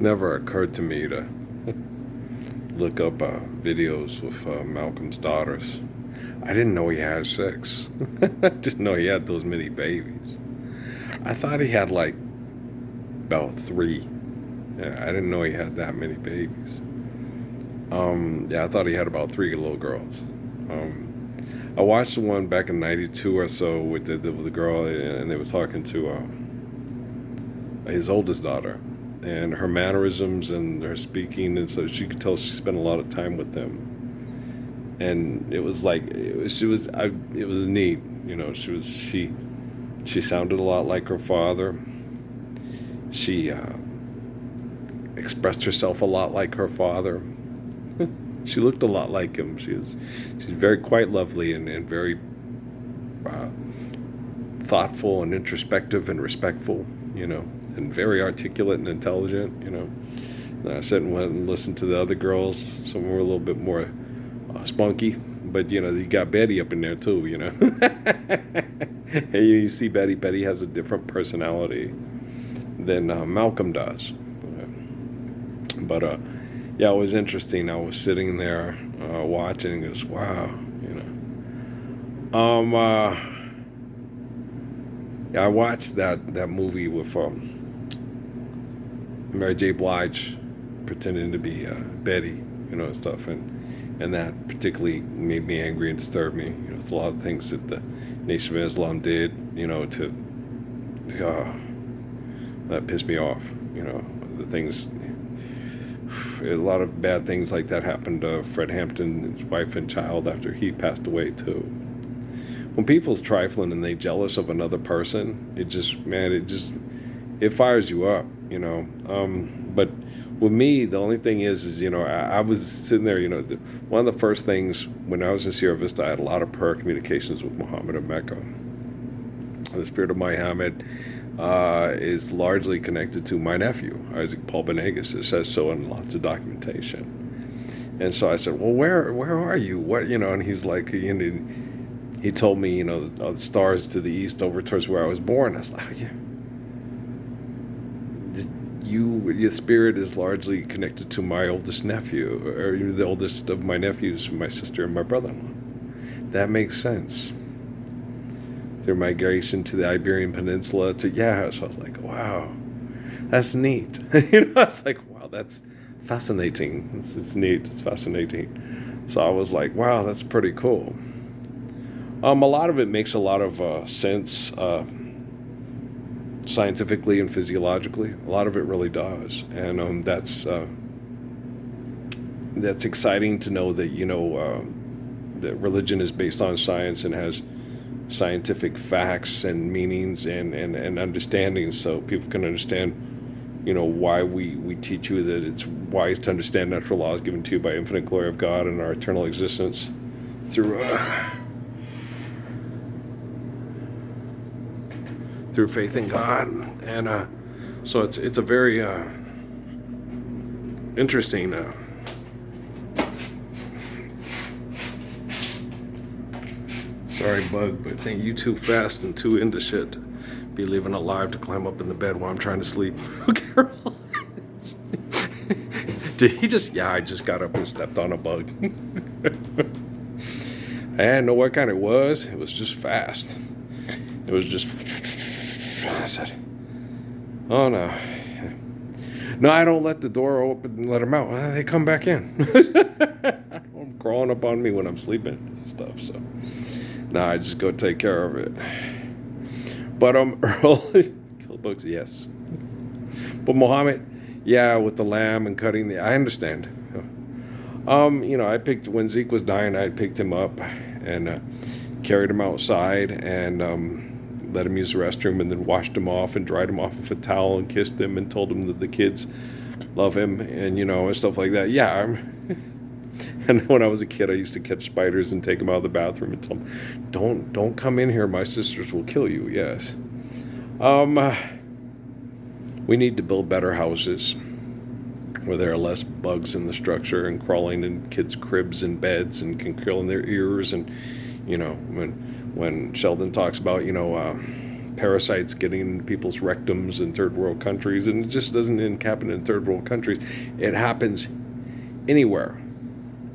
Never occurred to me to look up videos with Malcolm's daughters. I didn't know he had six. I didn't know he had those many babies. I thought he had like about three. Yeah, I didn't know he had that many babies. Yeah, I thought he had about three little girls. I watched the one back in '92 or so with the girl, and they were talking to his oldest daughter, and her mannerisms and her speaking, and so she could tell she spent a lot of time with them. And it was like it was neat, you know. She sounded a lot like her father. She expressed herself a lot like her father. She looked a lot like him. She's very quite lovely and very uh, thoughtful and introspective and respectful, you know, and very articulate and intelligent, you know. And I sat and went and listened to the other girls. Some were a little bit more spunky, but you know, you got Betty up in there too, you know. And you see Betty. Betty has a different personality than Malcolm does. But yeah, it was interesting. I was sitting there watching. It was wow, you know. Yeah, I watched that movie with Mary J. Blige pretending to be Betty, you know, and stuff, and that particularly made me angry and disturbed me. You know, it's a lot of things that the Nation of Islam did, you know, to that pissed me off. You know, the things, a lot of bad things like that happened to Fred Hampton, his wife and child, after he passed away too. When people's trifling and they jealous of another person, it just, man, it fires you up, you know. But with me, the only thing is you know, I was sitting there, you know, one of the first things when I was in Sierra Vista, I had a lot of prayer communications with Muhammad in Mecca. The spirit of Muhammad is largely connected to my nephew, Isaac Paul Benegas. It says so in lots of documentation. And so I said, well, where are you? What, you know? And he's like, you know, he told me, you know, the stars to the east over towards where I was born. I was like, oh, yeah. Your spirit is largely connected to my oldest nephew, or the oldest of my nephews, my sister and my brother-in-law. That makes sense. Their migration to the Iberian Peninsula to, yeah, so I was like, wow, that's neat. You know, I was like, wow, that's fascinating. It's neat, it's fascinating. So I was like, wow, that's pretty cool. A lot of it makes a lot of sense scientifically and physiologically. A lot of it really does, and that's exciting to know that, you know, that religion is based on science and has scientific facts and meanings and understandings, so people can understand, you know, why we teach you that it's wise to understand natural laws given to you by infinite glory of God and our eternal existence through faith in God. And so it's a very interesting sorry, bug, but I think you too fast and too into shit to be leaving alive to climb up in the bed while I'm trying to sleep. Carol. Did he just, yeah, I just got up and stepped on a bug. I didn't know what kind it was. It was just fast. It was just, I said, oh no. No, I don't let the door open and let them out. They come back in. I'm crawling up on me when I'm sleeping and stuff, so. No, I just go take care of it. But Earl, kill bugs, yes. But Muhammad, yeah, with the lamb and cutting I understand. You know, when Zeke was dying, I picked him up and carried him outside and let him use the restroom, and then washed him off and dried him off with a towel and kissed him and told him that the kids love him and, you know, and stuff like that. Yeah, and when I was a kid, I used to catch spiders and take them out of the bathroom and tell them, don't come in here. My sisters will kill you. Yes. We need to build better houses where there are less bugs in the structure and crawling in kids' cribs and beds and can crawl in their ears. And, you know, when Sheldon talks about, you know, parasites getting into people's rectums in third world countries, and it just doesn't happen in third world countries. It happens anywhere,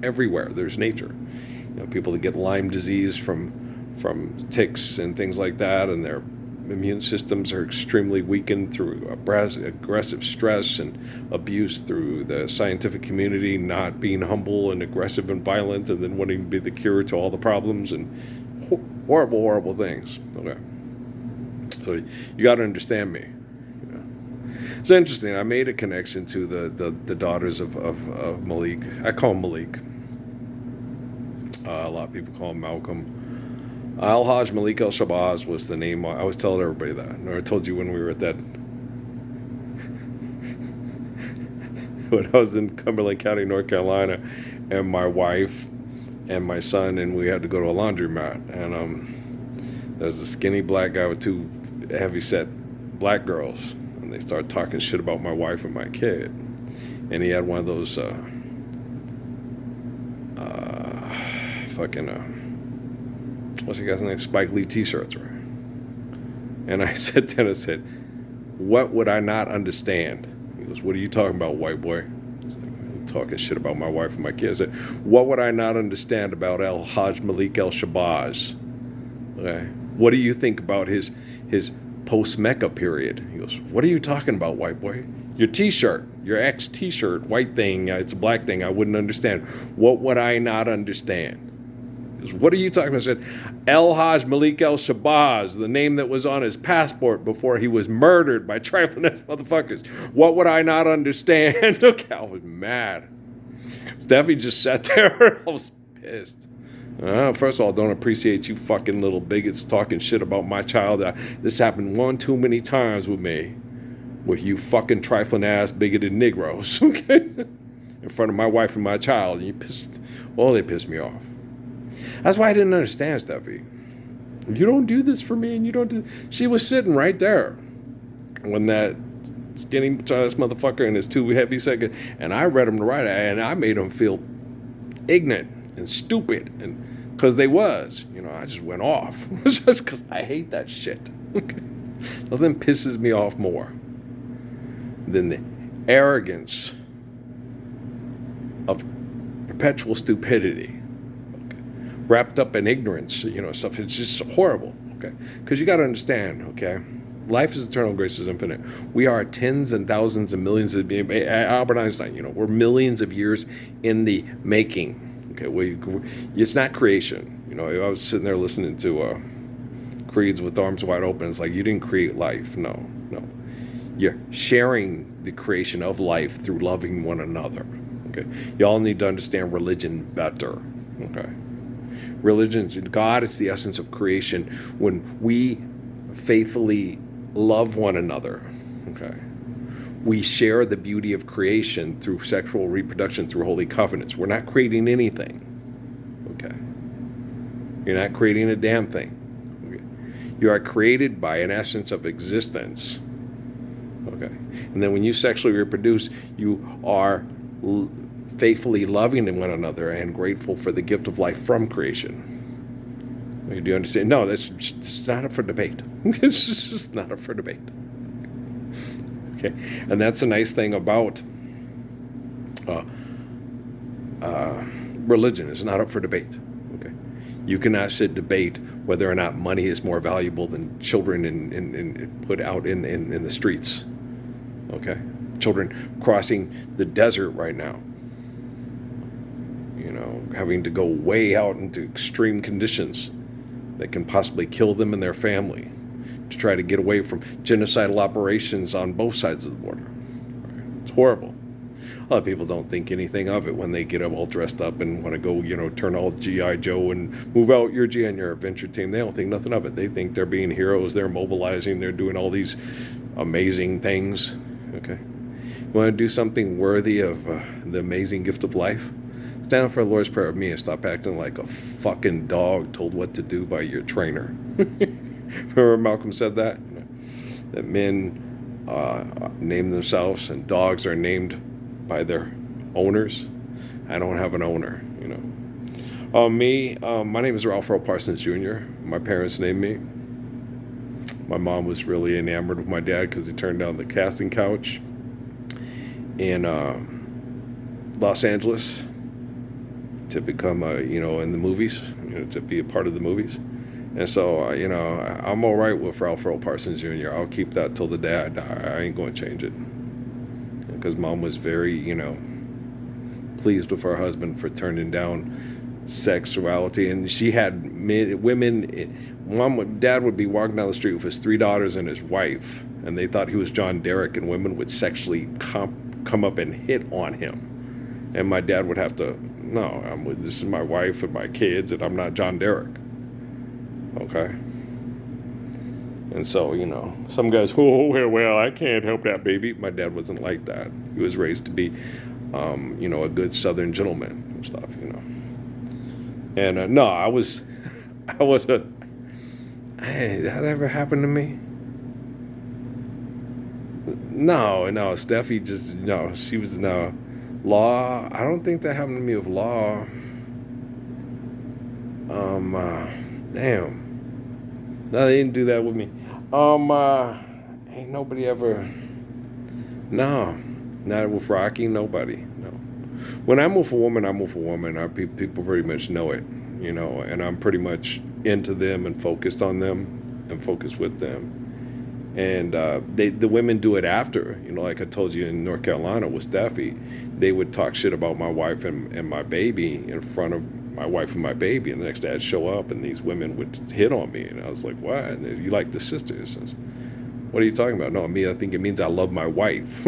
everywhere. There's nature. People that get Lyme disease from ticks and things like that, and their immune systems are extremely weakened through aggressive stress and abuse through the scientific community not being humble and aggressive and violent, and then wanting to be the cure to all the problems, and horrible things. Okay, so you got to understand me. It's interesting. I made a connection to the daughters of Malik. I call him Malik. A lot of people call him Malcolm. Al-Hajj Malik El-Shabazz was the name. I was telling everybody that. I told you when we were at that, when I was in Cumberland County, North Carolina, and my wife and my son, and we had to go to a laundromat, and there was a skinny black guy with two heavy-set black girls, and they started talking shit about my wife and my kid, and he had one of those what's the guy's name? Spike Lee t-shirts, right? And I said to him, I said, what would I not understand? He goes, what are you talking about, white boy? I was like, I'm talking shit about my wife and my kids. I said, what would I not understand about Al-Hajj Malik El-Shabazz? Okay. What do you think about his post-Mecca period? He goes, what are you talking about, white boy? Your t-shirt, your ex t-shirt, white thing, it's a black thing, I wouldn't understand. What would I not understand? What are you talking about? I said, Al-Hajj Malik El-Shabazz, the name that was on his passport before he was murdered by trifling ass motherfuckers. What would I not understand? Okay, I was mad. Steffi just sat there. I was pissed. First of all, don't appreciate you fucking little bigots talking shit about my child. This happened one too many times with me. With you fucking trifling ass bigoted Negroes, okay? In front of my wife and my child. And they pissed me off. That's why I didn't understand, Steffi. You don't do this for me, and you don't do... She was sitting right there when that skinny ass motherfucker and his two heavy second, and I read him the right eye, and I made him feel ignorant and stupid, and because they was, I just went off. Just because I hate that shit. Okay? Nothing pisses me off more than the arrogance of perpetual stupidity. Wrapped up in ignorance, stuff. It's just horrible, okay? Because you got to understand, okay? Life is eternal, grace is infinite. We are tens and thousands and millions of... Albert Einstein, we're millions of years in the making, okay? It's not creation. I was sitting there listening to creeds with arms wide open. It's like, you didn't create life. No. You're sharing the creation of life through loving one another, okay? Y'all need to understand religion better, okay? Religion, God is the essence of creation. When we faithfully love one another, okay, we share the beauty of creation through sexual reproduction, through holy covenants. We're not creating anything, okay? You're not creating a damn thing. Okay? You are created by an essence of existence, okay? And then when you sexually reproduce, you are faithfully loving one another and grateful for the gift of life from creation. Do you understand? No, it's not up for debate. It's just not up for debate. Okay, and that's a nice thing about religion. It's not up for debate. Okay, you cannot sit debate whether or not money is more valuable than children in put out in the streets. Okay, children crossing the desert right now. Having to go way out into extreme conditions that can possibly kill them and their family to try to get away from genocidal operations on both sides of the border. It's horrible. A lot of people don't think anything of it when they get all dressed up and want to go, turn all G.I. Joe and move out your G and your adventure team. They don't think nothing of it. They think they're being heroes. They're mobilizing. They're doing all these amazing things. Okay. You want to do something worthy of the amazing gift of life? Stand up for the Lord's Prayer of me and stop acting like a fucking dog told what to do by your trainer. Remember Malcolm said that? That men name themselves and dogs are named by their owners. I don't have an owner, My name is Ralph Earl Parsons Jr. My parents named me. My mom was really enamored with my dad because he turned down the casting couch in Los Angeles to become in the movies, to be a part of the movies. And so, I'm all right with Ralph Earl Parsons Jr. I'll keep that till the day I die. I ain't going to change it. Because mom was very, pleased with her husband for turning down sexuality. And she had dad would be walking down the street with his 3 daughters and his wife. And they thought he was John Derek, and women would sexually come up and hit on him. And my dad would have to, no, this is my wife and my kids, and I'm not John Derek. Okay? And so, some guys, well, I can't help that, baby. My dad wasn't like that. He was raised to be, a good Southern gentleman and stuff, And no, hey, that ever happened to me? No, Steffi just, no, she was, no. Law, I don't think that happened to me with Law. Damn. No, they didn't do that with me. Ain't nobody ever. No, not with Rocky. Nobody. No. When I'm with a woman, I'm with a woman. People pretty much know it, and I'm pretty much into them and focused on them and focused with them. And the women do it after, like I told you in North Carolina with Steffi, they would talk shit about my wife and my baby in front of my wife and my baby, and the next day I'd show up and these women would hit on me, and I was like, what? And you like the sisters? What are you talking about? No, I think it means I love my wife.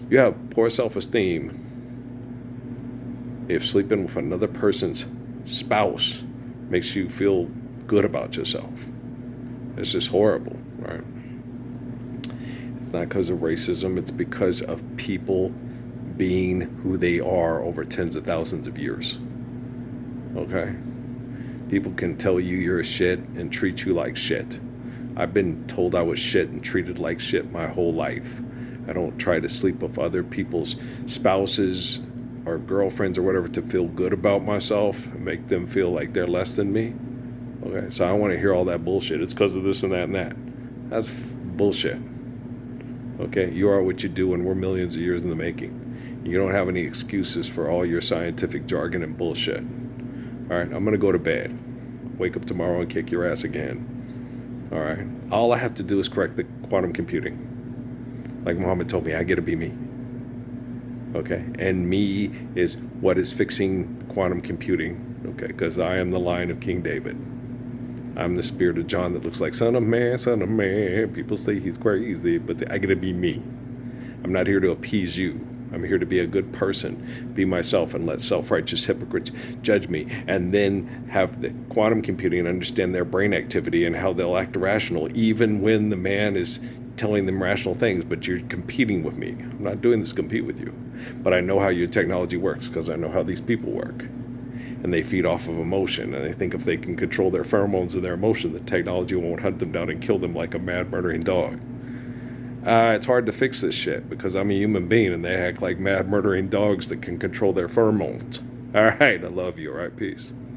You have poor self-esteem if sleeping with another person's spouse makes you feel good about yourself. It's just horrible, right? It's not because of racism. It's because of people being who they are over tens of thousands of years. Okay? People can tell you you're a shit and treat you like shit. I've been told I was shit and treated like shit my whole life. I don't try to sleep with other people's spouses or girlfriends or whatever to feel good about myself and make them feel like they're less than me. Okay, so I don't want to hear all that bullshit. It's because of this and that and that. That's bullshit. Okay, you are what you do, and we're millions of years in the making. You don't have any excuses for all your scientific jargon and bullshit. All right, I'm going to go to bed. Wake up tomorrow and kick your ass again. All right, all I have to do is correct the quantum computing. Like Muhammad told me, I get to be me. Okay, and me is what is fixing quantum computing. Okay, because I am the line of King David. I'm the spirit of John that looks like son of man. People say he's crazy, but I get to be me. I'm not here to appease you. I'm here to be a good person, be myself, and let self-righteous hypocrites judge me, and then have the quantum computing and understand their brain activity and how they'll act irrational, even when the man is telling them rational things, but you're competing with me. I'm not doing this to compete with you, but I know how your technology works because I know how these people work. And they feed off of emotion, and they think if they can control their pheromones and their emotion, the technology won't hunt them down and kill them like a mad murdering dog. It's hard to fix this shit because I'm a human being and they act like mad murdering dogs that can control their pheromones. All right, I love you. All right, peace.